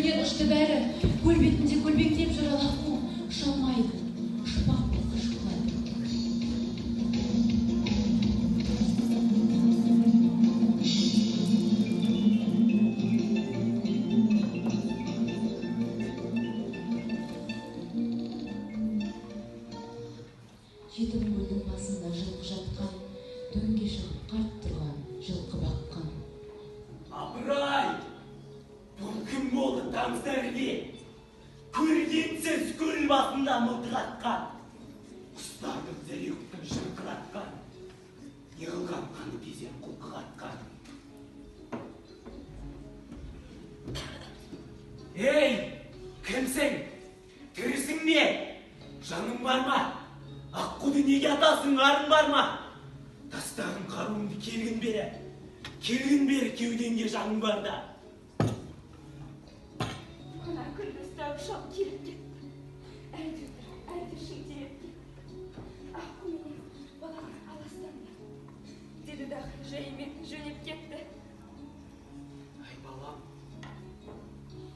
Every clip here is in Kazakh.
көңілінен ұшты бәрі. Көл бетінде көлбектеп жүр алақу. Ұшалмайды, ұшпақ болса шықпайды. Жетім көлдің басында жылқы жатқан, дөңге шығып қарт тұрған, жылқы баққан. Апырай! Бұл кім болды таңсәрге? Көргенсіз көл басында мылтыратқан. Құстардың зәректің шырқыратқан. Неғылған қаны кезен құлқығатқан. Ей, кімсің? Тірісің не? Жаның бар ма? Аққуды неге атасың, арын бар ма? Тастағын қаруыңды келгін бері кеуденге жаның барда. Ана күнді ұстап шап келіп кетті. Әлдір шыңтелеп кетті. Аққу менен балаңыз аластанды. Деді дағы жайымен жөнеп кетті. Ай балам,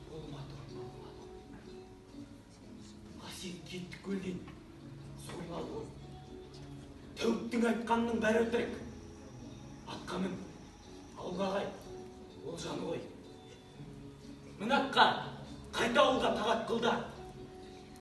болмады. Сен кетті көлден. Сойлады. Тәуіптің айтқанның бәрі өтірік. Атқаның ауылға қайт, ол жаны ғой. Мынаққа қайта ауылға тағат қылда.